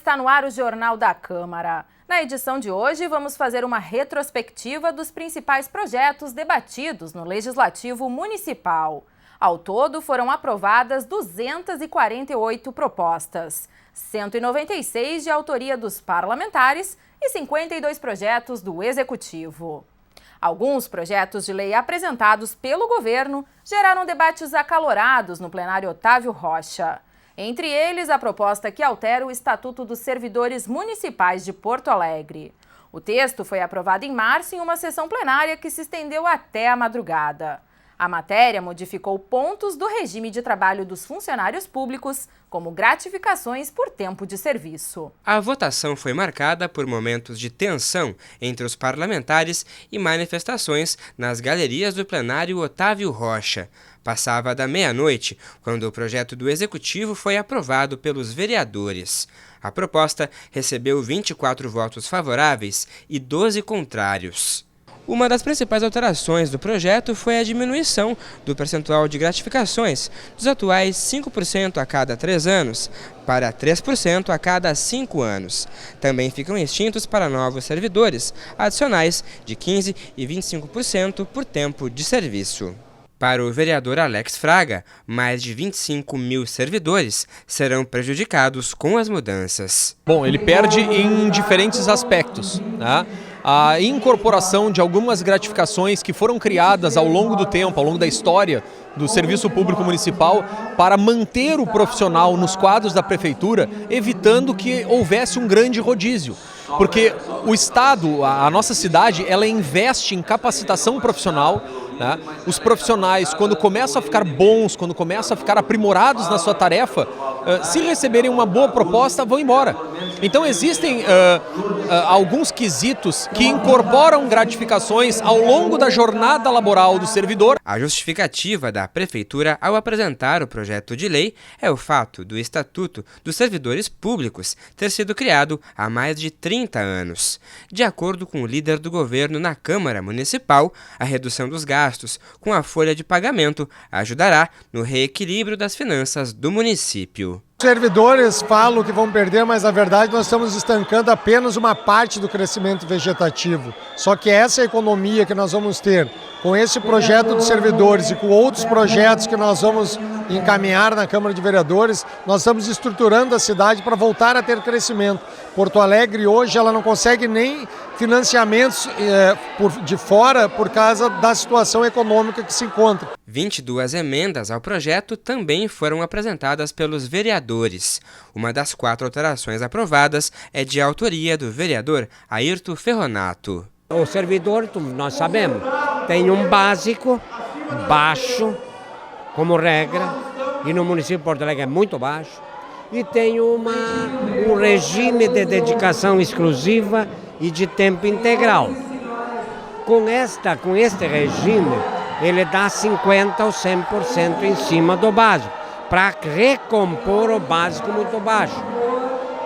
está no ar o Jornal da Câmara. Na edição de hoje, vamos fazer uma retrospectiva dos principais projetos debatidos no Legislativo Municipal. Ao todo, foram aprovadas 248 propostas, 196 de autoria dos parlamentares e 52 projetos do Executivo. Alguns projetos de lei apresentados pelo governo geraram debates acalorados no plenário Otávio Rocha. Entre eles, a proposta que altera o Estatuto dos Servidores Municipais de Porto Alegre. O texto foi aprovado em março em uma sessão plenária que se estendeu até a madrugada. A matéria modificou pontos do regime de trabalho dos funcionários públicos, como gratificações por tempo de serviço. A votação foi marcada por momentos de tensão entre os parlamentares e manifestações nas galerias do plenário Otávio Rocha. Passava da meia-noite quando o projeto do Executivo foi aprovado pelos vereadores. A proposta recebeu 24 votos favoráveis e 12 contrários. Uma das principais alterações do projeto foi a diminuição do percentual de gratificações dos atuais 5% a cada 3 anos para 3% a cada 5 anos. Também ficam extintos para novos servidores, adicionais de 15% e 25% por tempo de serviço. Para o vereador Alex Fraga, mais de 25 mil servidores serão prejudicados com as mudanças. Bom, ele perde em diferentes aspectos, né? A incorporação de algumas gratificações que foram criadas ao longo do tempo, ao longo da história do Serviço Público Municipal, para manter o profissional nos quadros da Prefeitura, evitando que houvesse um grande rodízio. Porque o Estado, a nossa cidade, ela investe em capacitação profissional, né? Os profissionais, quando começam a ficar bons, quando começam a ficar aprimorados na sua tarefa, se receberem uma boa proposta, vão embora. Então existem alguns quesitos que incorporam gratificações ao longo da jornada laboral do servidor. A justificativa da Prefeitura ao apresentar o projeto de lei é o fato do Estatuto dos Servidores Públicos ter sido criado há mais de 30 anos. De acordo com o líder do governo na Câmara Municipal, a redução dos gastos com a folha de pagamento ajudará no reequilíbrio das finanças do município. Os servidores falam que vão perder, mas na verdade nós estamos estancando apenas uma parte do crescimento vegetativo. Só que essa economia que nós vamos ter com esse projeto dos servidores e com outros projetos que nós vamos encaminhar na Câmara de Vereadores, nós estamos estruturando a cidade para voltar a ter crescimento. Porto Alegre hoje ela não consegue nem financiamentos de fora por causa da situação econômica que se encontra. 22 emendas ao projeto também foram apresentadas pelos vereadores. Uma das 4 alterações aprovadas é de autoria do vereador Ayrton Ferronato. O servidor, nós sabemos, tem um básico baixo, como regra, e no município de Porto Alegre é muito baixo, e tem um regime de dedicação exclusiva e de tempo integral. Com este regime, ele dá 50% ou 100% em cima do básico, para recompor o básico muito baixo.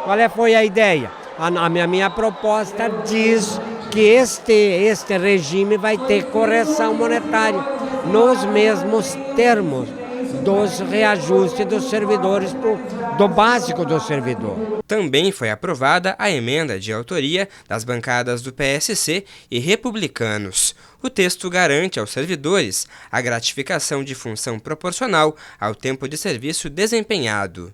Qual foi a ideia? A minha proposta diz que este regime vai ter correção monetária nos mesmos termos dos reajustes dos servidores, do básico do servidor. Também foi aprovada a emenda de autoria das bancadas do PSC e Republicanos. O texto garante aos servidores a gratificação de função proporcional ao tempo de serviço desempenhado.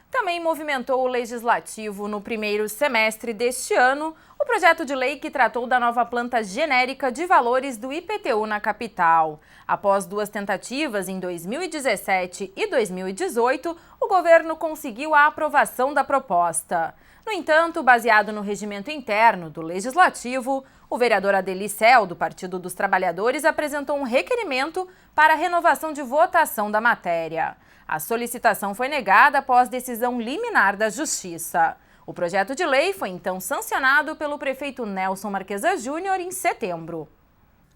Também movimentou o Legislativo no primeiro semestre deste ano o projeto de lei que tratou da nova planta genérica de valores do IPTU na capital. Após 2 tentativas em 2017 e 2018, o governo conseguiu a aprovação da proposta. No entanto, baseado no regimento interno do Legislativo, o vereador Adelicel, do Partido dos Trabalhadores, apresentou um requerimento para a renovação de votação da matéria. A solicitação foi negada após decisão liminar da Justiça. O projeto de lei foi então sancionado pelo prefeito Nelson Marquesa Júnior em setembro.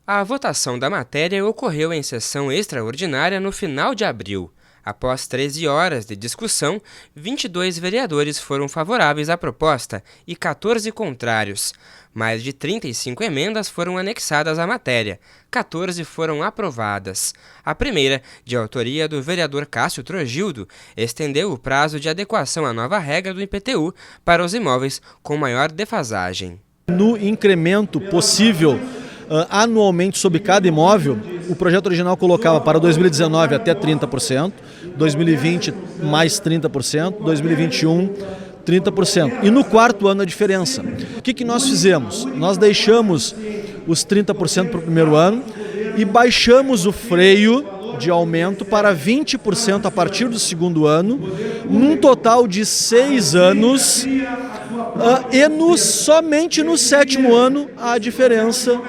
A votação da matéria ocorreu em sessão extraordinária no final de abril. Após 13 horas de discussão, 22 vereadores foram favoráveis à proposta e 14 contrários. Mais de 35 emendas foram anexadas à matéria, 14 foram aprovadas. A primeira, de autoria do vereador Cássio Trogildo, estendeu o prazo de adequação à nova regra do IPTU para os imóveis com maior defasagem. No incremento possível anualmente sobre cada imóvel, o projeto original colocava para 2019 até 30%, 2020 mais 30%, 2021 30%. E no quarto ano a diferença. O que nós fizemos? Nós deixamos os 30% para o primeiro ano e baixamos o freio de aumento para 20% a partir do segundo ano, num total de 6 anos, e somente no sétimo ano a diferença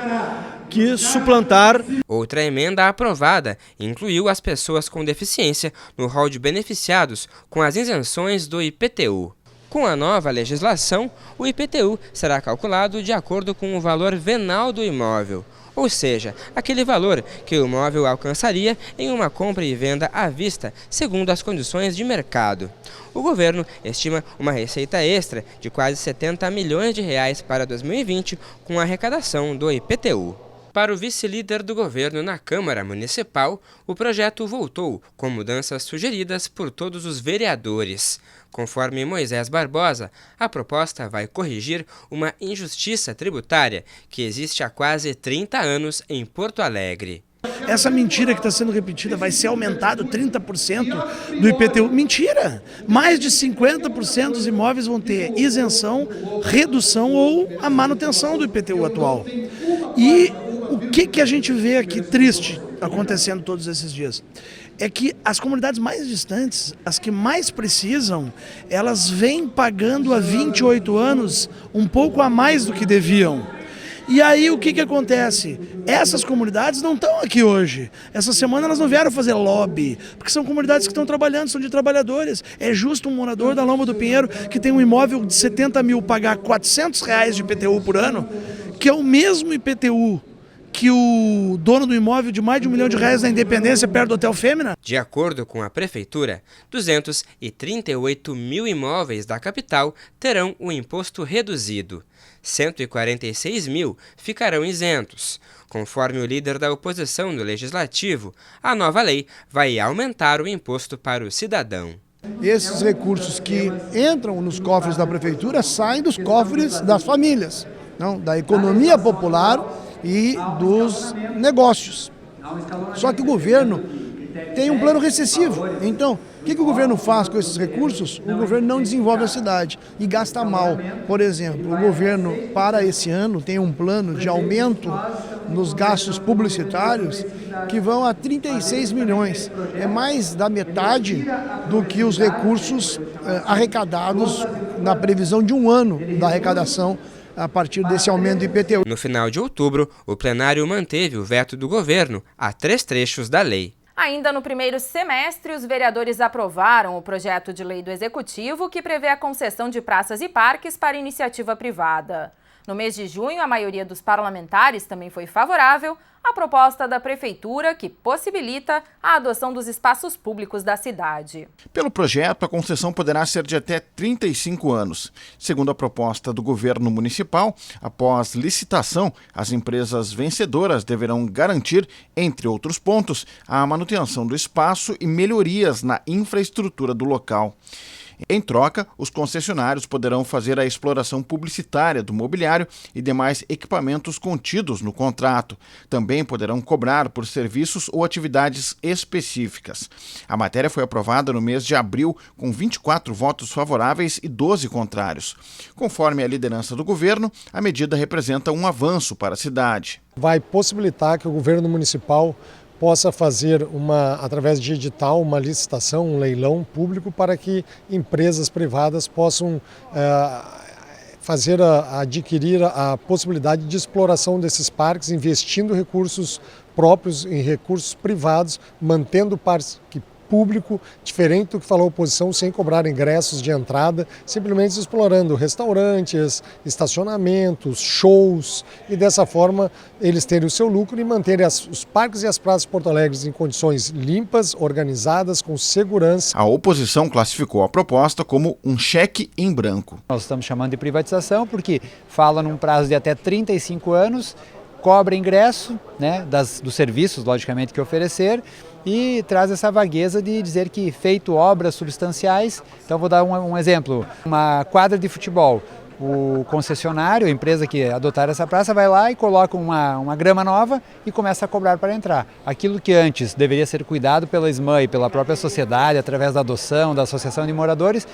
que suplantar. Outra emenda aprovada incluiu as pessoas com deficiência no rol de beneficiados com as isenções do IPTU. Com a nova legislação, o IPTU será calculado de acordo com o valor venal do imóvel, ou seja, aquele valor que o imóvel alcançaria em uma compra e venda à vista, segundo as condições de mercado. O governo estima uma receita extra de quase 70 milhões de reais para 2020 com a arrecadação do IPTU. Para o vice-líder do governo na Câmara Municipal, o projeto voltou com mudanças sugeridas por todos os vereadores. Conforme Moisés Barbosa, a proposta vai corrigir uma injustiça tributária que existe há quase 30 anos em Porto Alegre. Essa mentira que está sendo repetida, vai ser aumentado 30% do IPTU. Mentira! Mais de 50% dos imóveis vão ter isenção, redução ou a manutenção do IPTU atual. E o que a gente vê aqui triste acontecendo todos esses dias? É que as comunidades mais distantes, as que mais precisam, elas vêm pagando há 28 anos um pouco a mais do que deviam. E aí o que acontece? Essas comunidades não estão aqui hoje. Essa semana elas não vieram fazer lobby, porque são comunidades que estão trabalhando, são de trabalhadores. É justo um morador da Lomba do Pinheiro que tem um imóvel de 70 mil pagar R$400 de IPTU por ano, que é o mesmo IPTU que o dono do imóvel de mais de R$1 milhão na Independência, perto do Hotel Fêmea? De acordo com a Prefeitura, 238 mil imóveis da capital terão o imposto reduzido. 146 mil ficarão isentos. Conforme o líder da oposição no Legislativo, a nova lei vai aumentar o imposto para o cidadão. Esses recursos que entram nos cofres da Prefeitura saem dos cofres das famílias, não, da economia popular e dos negócios. Só que o governo tem um plano recessivo. Então, o que o governo faz com esses recursos? O governo não desenvolve a cidade e gasta mal. Por exemplo, o governo, para esse ano, tem um plano de aumento nos gastos publicitários que vão a 36 milhões. É mais da metade do que os recursos arrecadados na previsão de um ano da arrecadação a partir desse aumento do IPTU. No final de outubro, o plenário manteve o veto do governo a 3 trechos da lei. Ainda no primeiro semestre, os vereadores aprovaram o projeto de lei do Executivo que prevê a concessão de praças e parques para iniciativa privada. No mês de junho, a maioria dos parlamentares também foi favorável à proposta da Prefeitura que possibilita a adoção dos espaços públicos da cidade. Pelo projeto, a concessão poderá ser de até 35 anos. Segundo a proposta do governo municipal, após licitação, as empresas vencedoras deverão garantir, entre outros pontos, a manutenção do espaço e melhorias na infraestrutura do local. Em troca, os concessionários poderão fazer a exploração publicitária do mobiliário e demais equipamentos contidos no contrato. Também poderão cobrar por serviços ou atividades específicas. A matéria foi aprovada no mês de abril, com 24 votos favoráveis e 12 contrários. Conforme a liderança do governo, a medida representa um avanço para a cidade. Vai possibilitar que o governo municipal possa fazer, através de edital, uma licitação, um leilão público para que empresas privadas possam adquirir a possibilidade de exploração desses parques, investindo recursos próprios em recursos privados, mantendo o parque público, diferente do que falou a oposição, sem cobrar ingressos de entrada, simplesmente explorando restaurantes, estacionamentos, shows, e dessa forma eles terem o seu lucro e manterem os parques e as praças de Porto Alegre em condições limpas, organizadas, com segurança. A oposição classificou a proposta como um cheque em branco. Nós estamos chamando de privatização porque fala num prazo de até 35 anos, cobra ingresso, né, dos serviços, logicamente, que oferecer, e traz essa vagueza de dizer que feito obras substanciais. Então vou dar um exemplo, uma quadra de futebol. O concessionário, a empresa que adotar essa praça, vai lá e coloca uma grama nova e começa a cobrar para entrar. Aquilo que antes deveria ser cuidado pela SMAN e pela própria sociedade, através da adoção, da associação de moradores,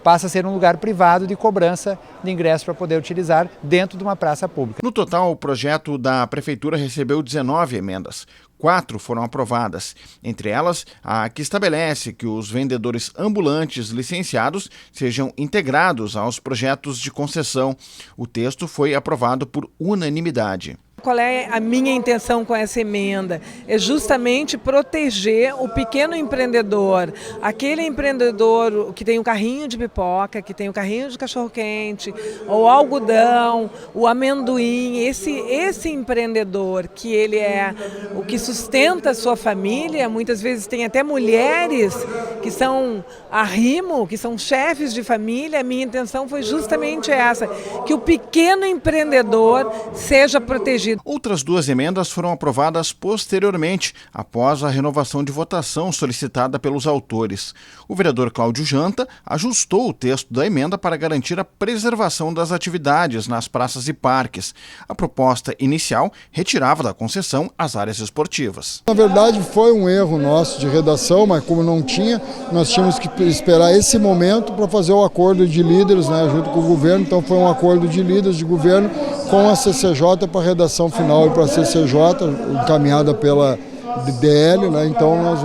passa a ser um lugar privado de cobrança de ingresso para poder utilizar dentro de uma praça pública. No total, o projeto da Prefeitura recebeu 19 emendas. 4 foram aprovadas, entre elas a que estabelece que os vendedores ambulantes licenciados sejam integrados aos projetos de concessão. O texto foi aprovado por unanimidade. Qual é a minha intenção com essa emenda? É justamente proteger o pequeno empreendedor, aquele empreendedor que tem um carrinho de pipoca, que tem um carrinho de cachorro-quente, o algodão, o amendoim, esse empreendedor que ele é o que sustenta a sua família, muitas vezes tem até mulheres que são arrimo, que são chefes de família. A minha intenção foi justamente essa, que o pequeno empreendedor seja protegido. Outras 2 emendas foram aprovadas posteriormente, após a renovação de votação solicitada pelos autores. O vereador Cláudio Janta ajustou o texto da emenda para garantir a preservação das atividades nas praças e parques. A proposta inicial retirava da concessão as áreas esportivas. Na verdade, foi um erro nosso de redação, mas como não tinha, nós tínhamos que esperar esse momento para fazer o acordo de líderes, né, junto com o governo. Então foi um acordo de líderes de governo com a CCJ para a redação final e para a CCJ, encaminhada pela DL, né? Então nós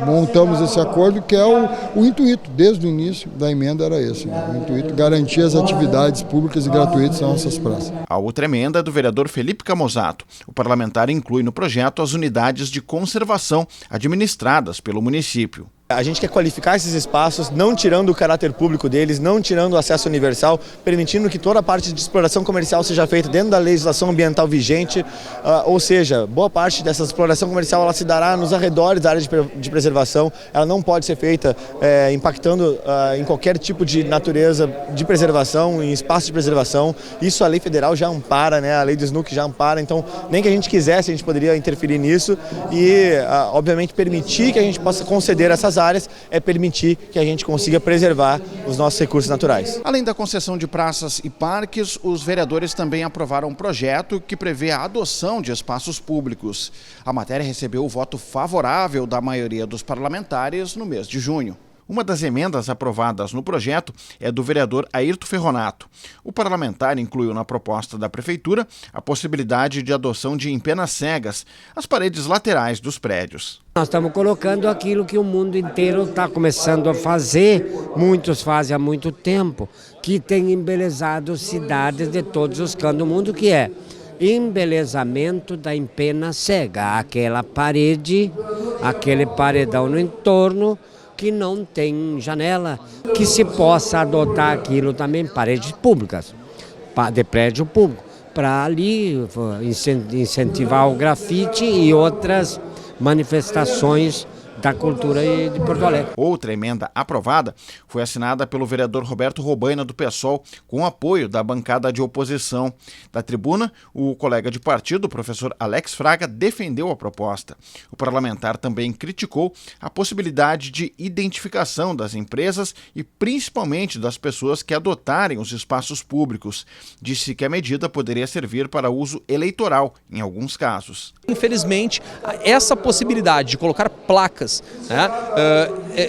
montamos esse acordo, que é o intuito, desde o início da emenda era esse, né? O intuito garantir as atividades públicas e gratuitas nas nossas praças. A outra emenda é do vereador Felipe Camozato. O parlamentar inclui no projeto as unidades de conservação administradas pelo município. A gente quer qualificar esses espaços, não tirando o caráter público deles, não tirando o acesso universal, permitindo que toda a parte de exploração comercial seja feita dentro da legislação ambiental vigente, ou seja, boa parte dessa exploração comercial ela se dará nos arredores da área de preservação, ela não pode ser feita impactando em qualquer tipo de natureza de preservação, em espaço de preservação. Isso a lei federal já ampara, né? A lei do SNUC já ampara, então nem que a gente quisesse a gente poderia interferir nisso e obviamente permitir que a gente possa conceder essas áreas é permitir que a gente consiga preservar os nossos recursos naturais. Além da concessão de praças e parques, os vereadores também aprovaram um projeto que prevê a adoção de espaços públicos. A matéria recebeu o voto favorável da maioria dos parlamentares no mês de junho. Uma das emendas aprovadas no projeto é do vereador Ayrton Ferronato. O parlamentar incluiu na proposta da Prefeitura a possibilidade de adoção de empenas cegas, as paredes laterais dos prédios. Nós estamos colocando aquilo que o mundo inteiro está começando a fazer, muitos fazem há muito tempo, que tem embelezado cidades de todos os cantos do mundo, que é embelezamento da empena cega, aquela parede, aquele paredão no entorno, que não tem janela, que se possa adotar aquilo também, paredes públicas, de prédio público, para ali incentivar o grafite e outras manifestações da cultura de Porto Alegre. Outra emenda aprovada foi assinada pelo vereador Roberto Robaina, do PSOL, com apoio da bancada de oposição. Da tribuna, o colega de partido, o professor Alex Fraga, defendeu a proposta. O parlamentar também criticou a possibilidade de identificação das empresas e principalmente das pessoas que adotarem os espaços públicos. Disse que a medida poderia servir para uso eleitoral em alguns casos. Infelizmente, essa possibilidade de colocar placas, né,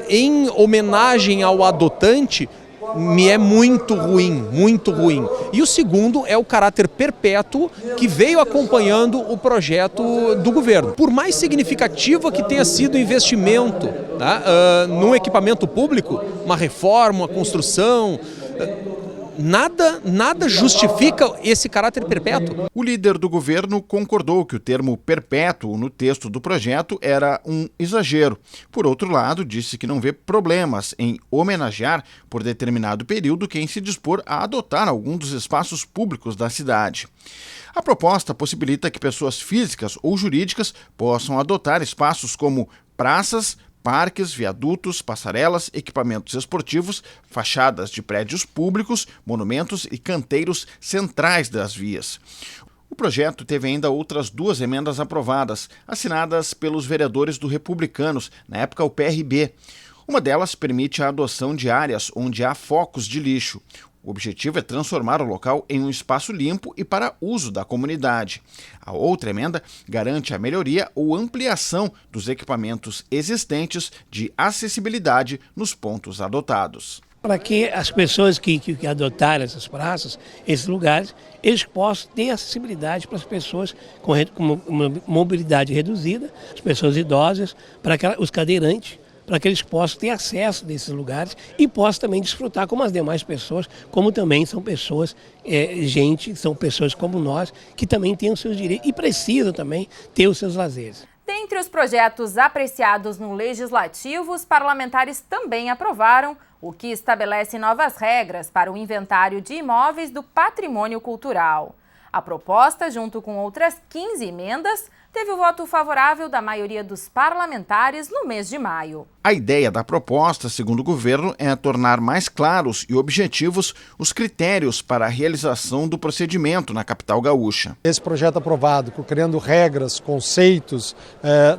em homenagem ao adotante me é muito ruim, muito ruim. E o segundo é o caráter perpétuo que veio acompanhando o projeto do governo. Por mais significativo que tenha sido o investimento, tá, num equipamento público, uma reforma, uma construção, nada justifica esse caráter perpétuo. O líder do governo concordou que o termo perpétuo no texto do projeto era um exagero. Por outro lado, disse que não vê problemas em homenagear por determinado período quem se dispor a adotar algum dos espaços públicos da cidade. A proposta possibilita que pessoas físicas ou jurídicas possam adotar espaços como praças, parques, viadutos, passarelas, equipamentos esportivos, fachadas de prédios públicos, monumentos e canteiros centrais das vias. O projeto teve ainda outras 2 emendas aprovadas, assinadas pelos vereadores do Republicanos, na época o PRB. Uma delas permite a adoção de áreas onde há focos de lixo. O objetivo é transformar o local em um espaço limpo e para uso da comunidade. A outra emenda garante a melhoria ou ampliação dos equipamentos existentes de acessibilidade nos pontos adotados. Para que as pessoas que adotaram essas praças, esses lugares, eles possam ter acessibilidade para as pessoas com uma mobilidade reduzida, as pessoas idosas, para os cadeirantes, para que eles possam ter acesso a esses lugares e possam também desfrutar como as demais pessoas, como também são pessoas, são pessoas como nós, que também têm os seus direitos e precisam também ter os seus lazeres. Dentre os projetos apreciados no Legislativo, os parlamentares também aprovaram o que estabelece novas regras para o inventário de imóveis do patrimônio cultural. A proposta, junto com outras 15 emendas, teve o voto favorável da maioria dos parlamentares no mês de maio. A ideia da proposta, segundo o governo, é tornar mais claros e objetivos os critérios para a realização do procedimento na capital gaúcha. Esse projeto aprovado, criando regras, conceitos,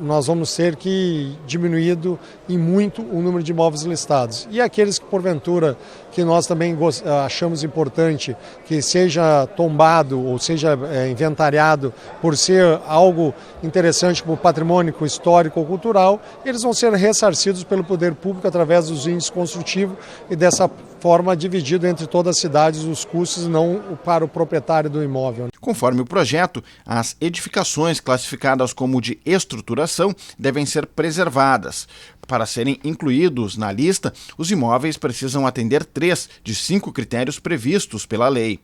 nós vamos ter que diminuído em muito o número de imóveis listados. E aqueles que, porventura, que nós também achamos importante que seja tombado ou seja inventariado por ser algo interessante como patrimônio histórico ou cultural, eles vão ser ressarcidos pelo poder público através dos índices construtivos e dessa forma dividido entre todas as cidades os custos, não para o proprietário do imóvel. Conforme o projeto, as edificações classificadas como de estruturação devem ser preservadas. Para serem incluídos na lista, os imóveis precisam atender 3 de 5 critérios previstos pela lei.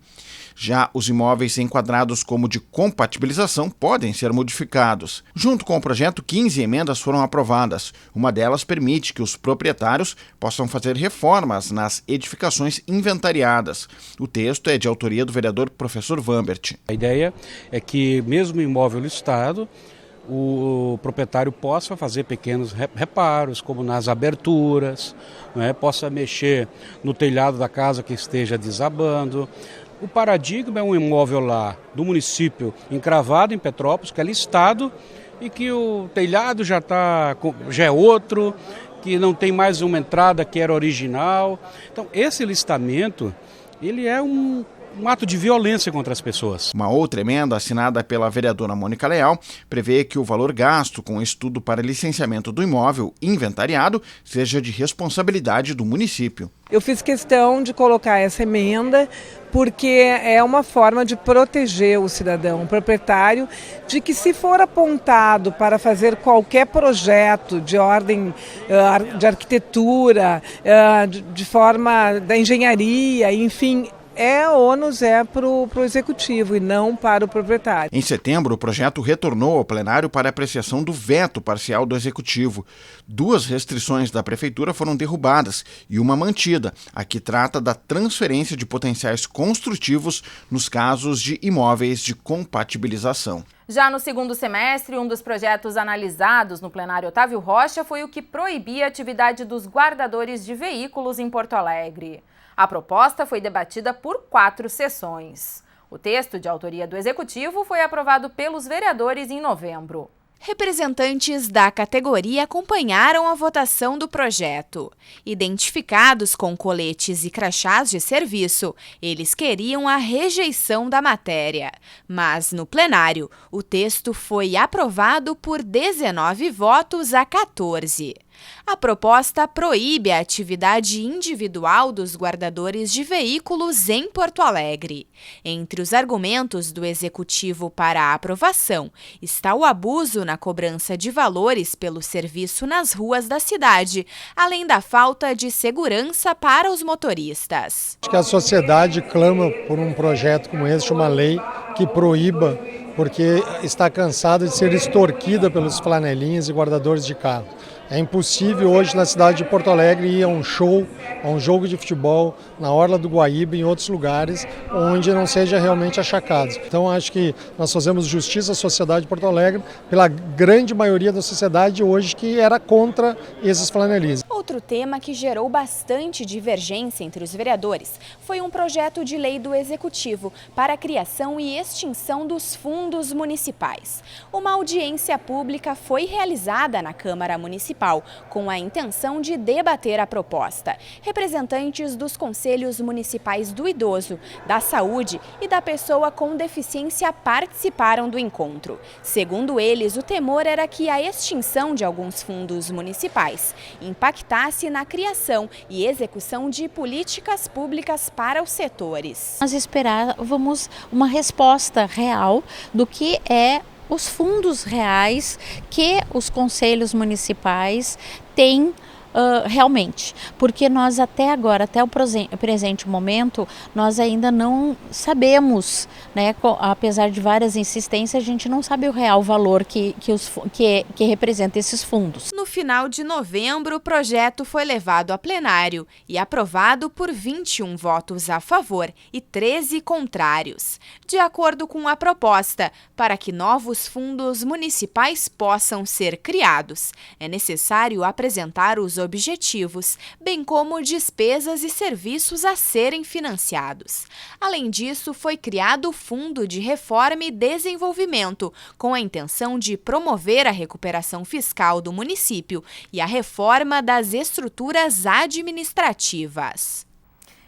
Já os imóveis enquadrados como de compatibilização podem ser modificados. Junto com o projeto, 15 emendas foram aprovadas. Uma delas permite que os proprietários possam fazer reformas nas edificações inventariadas. O texto é de autoria do vereador professor Vambert. A ideia é que, mesmo imóvel listado, o proprietário possa fazer pequenos reparos, como nas aberturas, possa mexer no telhado da casa que esteja desabando. O paradigma é um imóvel lá do município encravado em Petrópolis, que é listado e que o telhado já é outro, que não tem mais uma entrada que era original. Então, esse listamento, ele é um ato de violência contra as pessoas. Uma outra emenda, assinada pela vereadora Mônica Leal, prevê que o valor gasto com o estudo para licenciamento do imóvel inventariado seja de responsabilidade do município. Eu fiz questão de colocar essa emenda porque é uma forma de proteger o cidadão, o proprietário, de que se for apontado para fazer qualquer projeto de ordem de arquitetura, de forma da engenharia, enfim, o ônus é para o executivo e não para o proprietário. Em setembro, o projeto retornou ao plenário para apreciação do veto parcial do executivo. 2 restrições da prefeitura foram derrubadas e uma mantida, a que trata da transferência de potenciais construtivos nos casos de imóveis de compatibilização. Já no segundo semestre, um dos projetos analisados no plenário Otávio Rocha foi o que proibia a atividade dos guardadores de veículos em Porto Alegre. A proposta foi debatida por 4 sessões. O texto, de autoria do Executivo, foi aprovado pelos vereadores em novembro. Representantes da categoria acompanharam a votação do projeto. Identificados com coletes e crachás de serviço, eles queriam a rejeição da matéria. Mas, no plenário, o texto foi aprovado por 19 votos a 14. A proposta proíbe a atividade individual dos guardadores de veículos em Porto Alegre. Entre os argumentos do Executivo para a aprovação está o abuso na cobrança de valores pelo serviço nas ruas da cidade, além da falta de segurança para os motoristas. Acho que a sociedade clama por um projeto como esse, uma lei que proíba, porque está cansada de ser extorquida pelos flanelinhas e guardadores de carro. É impossível hoje na cidade de Porto Alegre ir a um show, a um jogo de futebol, na Orla do Guaíba e em outros lugares, onde não seja realmente achacado. Então acho que nós fazemos justiça à sociedade de Porto Alegre pela grande maioria da sociedade hoje que era contra esses flanelistas. Outro tema que gerou bastante divergência entre os vereadores foi um projeto de lei do Executivo para a criação e extinção dos fundos municipais. Uma audiência pública foi realizada na Câmara Municipal com a intenção de debater a proposta. Representantes dos Conselhos Municipais do Idoso, da Saúde e da Pessoa com Deficiência participaram do encontro. Segundo eles, o temor era que a extinção de alguns fundos municipais impactasse na criação e execução de políticas públicas para os setores. Nós esperávamos uma resposta real do que é os fundos reais que os conselhos municipais têm realmente, porque nós até agora, até o presente momento, nós ainda não sabemos, né, apesar de várias insistências, a gente não sabe o real valor que representa esses fundos. No final de novembro, o projeto foi levado a plenário e aprovado por 21 votos a favor e 13 contrários. De acordo com a proposta, para que novos fundos municipais possam ser criados, é necessário apresentar os objetivos, bem como despesas e serviços a serem financiados. Além disso, foi criado o Fundo de Reforma e Desenvolvimento, com a intenção de promover a recuperação fiscal do município e a reforma das estruturas administrativas.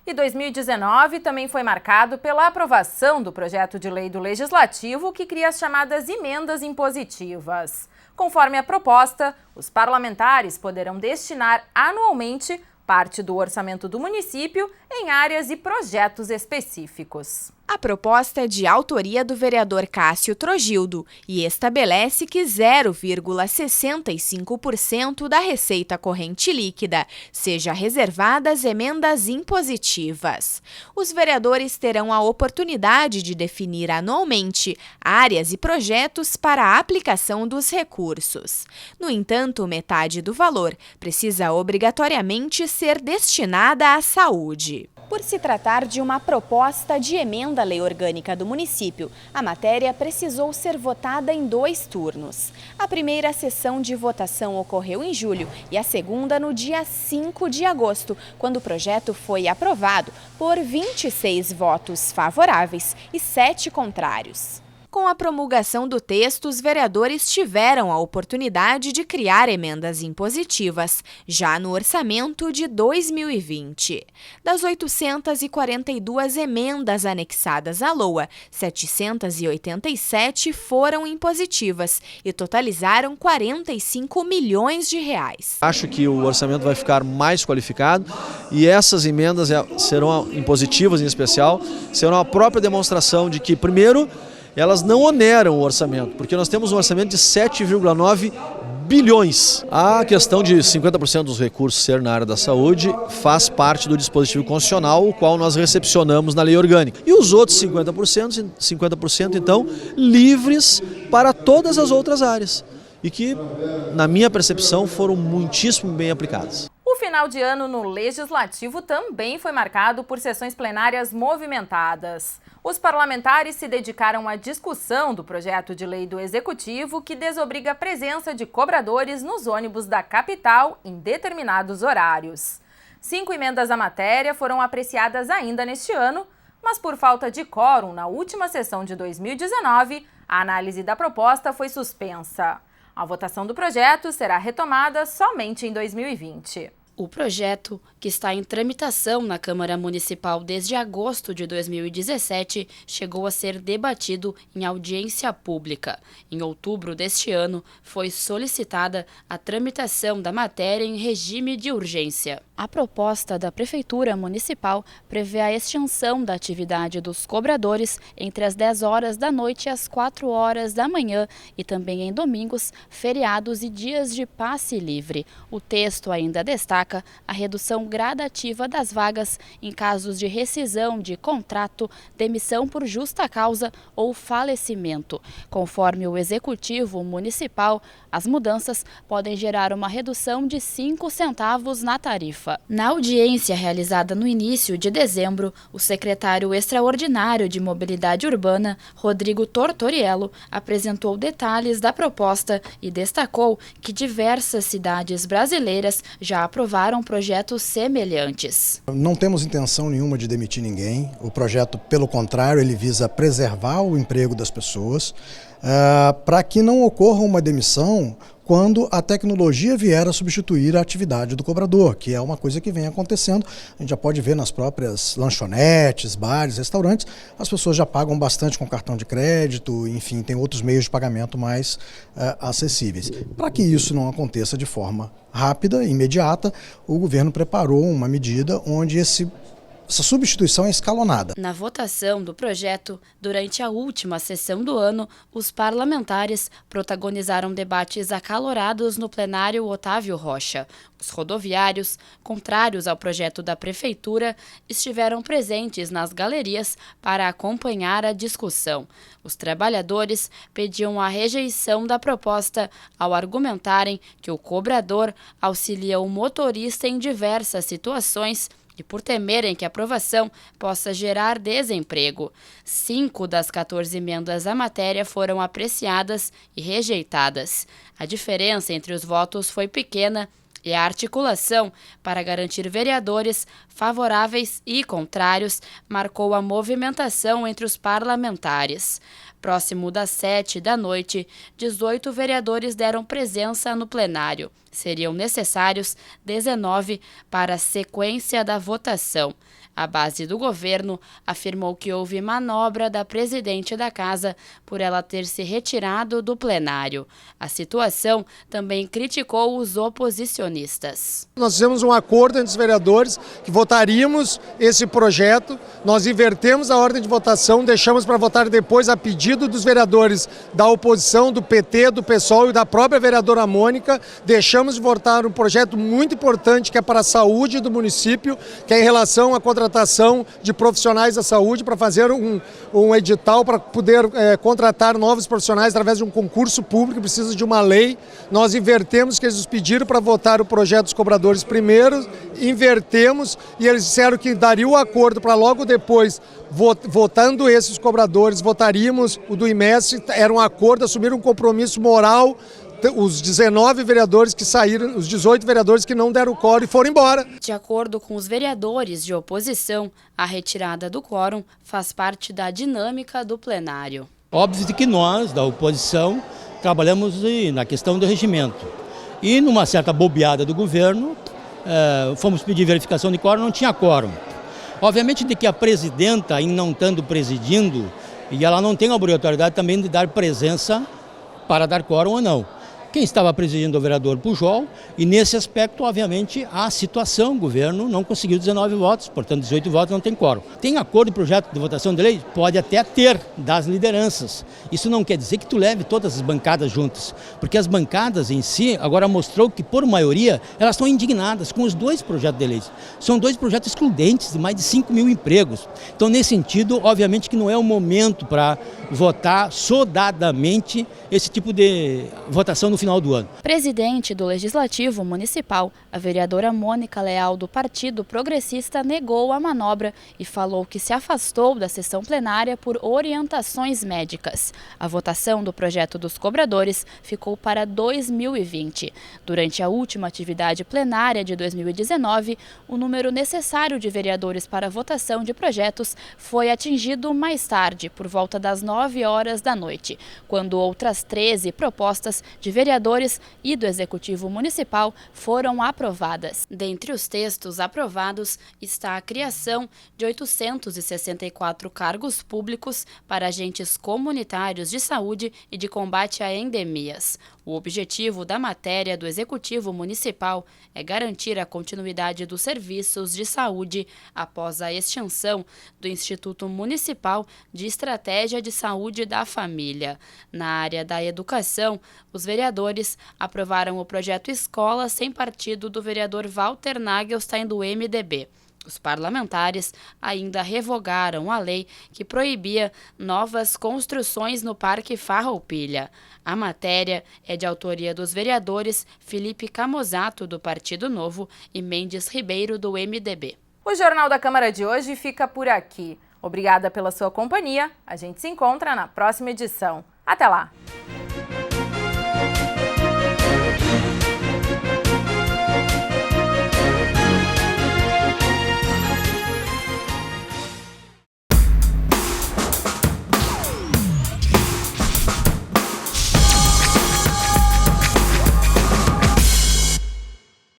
E 2019 também foi marcado pela aprovação do projeto de lei do Legislativo que cria as chamadas emendas impositivas. Conforme a proposta, os parlamentares poderão destinar anualmente parte do orçamento do município em áreas e projetos específicos. A proposta é de autoria do vereador Cássio Trogildo e estabelece que 0,65% da receita corrente líquida seja reservada às emendas impositivas. Os vereadores terão a oportunidade de definir anualmente áreas e projetos para a aplicação dos recursos. No entanto, metade do valor precisa obrigatoriamente ser destinada à saúde. Por se tratar de uma proposta de emenda à lei orgânica do município, a matéria precisou ser votada em 2 turnos. A primeira sessão de votação ocorreu em julho e a segunda no dia 5 de agosto, quando o projeto foi aprovado por 26 votos favoráveis e 7 contrários. Com a promulgação do texto, os vereadores tiveram a oportunidade de criar emendas impositivas, já no orçamento de 2020. Das 842 emendas anexadas à LOA, 787 foram impositivas e totalizaram 45 milhões de reais. Acho que o orçamento vai ficar mais qualificado e essas emendas serão impositivas, em especial, serão a própria demonstração de que, primeiro, elas não oneram o orçamento, porque nós temos um orçamento de 7,9 bilhões. A questão de 50% dos recursos ser na área da saúde faz parte do dispositivo constitucional, o qual nós recepcionamos na lei orgânica. E os outros 50% então, livres para todas as outras áreas. E que, na minha percepção, foram muitíssimo bem aplicadas. O final de ano no Legislativo também foi marcado por sessões plenárias movimentadas. Os parlamentares se dedicaram à discussão do projeto de lei do Executivo que desobriga a presença de cobradores nos ônibus da capital em determinados horários. 5 emendas à matéria foram apreciadas ainda neste ano, mas por falta de quórum na última sessão de 2019, a análise da proposta foi suspensa. A votação do projeto será retomada somente em 2020. O projeto, que está em tramitação na Câmara Municipal desde agosto de 2017, chegou a ser debatido em audiência pública. Em outubro deste ano, foi solicitada a tramitação da matéria em regime de urgência. A proposta da Prefeitura Municipal prevê a extinção da atividade dos cobradores entre as 10 horas da noite e as 4 horas da manhã e também em domingos, feriados e dias de passe livre. O texto ainda destaca a redução gradativa das vagas em casos de rescisão de contrato, demissão por justa causa ou falecimento. Conforme o Executivo Municipal, as mudanças podem gerar uma redução de 5 centavos na tarifa. Na audiência realizada no início de dezembro, o secretário extraordinário de Mobilidade Urbana, Rodrigo Tortoriello, apresentou detalhes da proposta e destacou que diversas cidades brasileiras já aprovaram projetos semelhantes. Não temos intenção nenhuma de demitir ninguém. O projeto, pelo contrário, ele visa preservar o emprego das pessoas para que não ocorra uma demissão quando a tecnologia vier a substituir a atividade do cobrador, que é uma coisa que vem acontecendo. A gente já pode ver nas próprias lanchonetes, bares, restaurantes, as pessoas já pagam bastante com cartão de crédito, enfim, tem outros meios de pagamento mais acessíveis. Para que isso não aconteça de forma rápida, imediata, o governo preparou uma medida onde essa substituição é escalonada. Na votação do projeto, durante a última sessão do ano, os parlamentares protagonizaram debates acalorados no plenário Otávio Rocha. Os rodoviários, contrários ao projeto da Prefeitura, estiveram presentes nas galerias para acompanhar a discussão. Os trabalhadores pediam a rejeição da proposta ao argumentarem que o cobrador auxilia o motorista em diversas situações e por temerem que a aprovação possa gerar desemprego. 5 das 14 emendas à matéria foram apreciadas e rejeitadas. A diferença entre os votos foi pequena e a articulação para garantir vereadores favoráveis e contrários marcou a movimentação entre os parlamentares. Próximo das 7 da noite, 18 vereadores deram presença no plenário. Seriam necessários 19 para a sequência da votação. A base do governo afirmou que houve manobra da presidente da casa por ela ter se retirado do plenário. A situação também criticou os oposicionistas. Nós fizemos um acordo entre os vereadores que votaríamos esse projeto, nós invertemos a ordem de votação, deixamos para votar depois a pedido dos vereadores da oposição, do PT, do PSOL e da própria vereadora Mônica, deixamos de votar um projeto muito importante que é para a saúde do município, que é em relação à contratação de profissionais da saúde, para fazer um edital para poder contratar novos profissionais através de um concurso público, precisa de uma lei. Nós invertemos, que eles nos pediram para votar o projeto dos cobradores primeiro, invertemos e eles disseram que daria o acordo para logo depois, votando esses cobradores, votaríamos o do IMES, era um acordo, assumiram um compromisso moral. Os 19 vereadores que saíram, os 18 vereadores que não deram quórum e foram embora. De acordo com os vereadores de oposição, a retirada do quórum faz parte da dinâmica do plenário. Óbvio que nós, da oposição, trabalhamos na questão do regimento. E numa certa bobeada do governo, fomos pedir verificação de quórum, não tinha quórum. Obviamente de que a presidenta, em não estando presidindo, e ela não tem a obrigatoriedade também de dar presença para dar quórum ou não. Quem estava presidindo o vereador Pujol, e nesse aspecto, obviamente, a situação, o governo não conseguiu 19 votos, portanto 18 votos não tem quórum. Tem acordo de projeto de votação de lei? Pode até ter, das lideranças. Isso não quer dizer que tu leve todas as bancadas juntas, porque as bancadas em si, agora mostrou que, por maioria, elas estão indignadas com os 2 projetos de lei. São 2 projetos excludentes de mais de 5 mil empregos. Então, nesse sentido, obviamente que não é o momento para votar sodadamente esse tipo de votação no final do ano. Presidente do Legislativo Municipal, a vereadora Mônica Leal, do Partido Progressista, negou a manobra e falou que se afastou da sessão plenária por orientações médicas. A votação do projeto dos cobradores ficou para 2020. Durante a última atividade plenária de 2019, o número necessário de vereadores para a votação de projetos foi atingido mais tarde, por volta das 9 horas da noite, quando outras 13 propostas de vereadores vereadores e do Executivo Municipal foram aprovadas. Dentre os textos aprovados está a criação de 864 cargos públicos para agentes comunitários de saúde e de combate a endemias. O objetivo da matéria do Executivo Municipal é garantir a continuidade dos serviços de saúde após a extinção do Instituto Municipal de Estratégia de Saúde da Família. Na área da educação, os vereadores aprovaram o projeto Escola Sem Partido do vereador Walter Nagelstein, do MDB. Os parlamentares ainda revogaram a lei que proibia novas construções no Parque Farroupilha. A matéria é de autoria dos vereadores Felipe Camozato, do Partido Novo, e Mendes Ribeiro, do MDB. O Jornal da Câmara de hoje fica por aqui. Obrigada pela sua companhia. A gente se encontra na próxima edição. Até lá!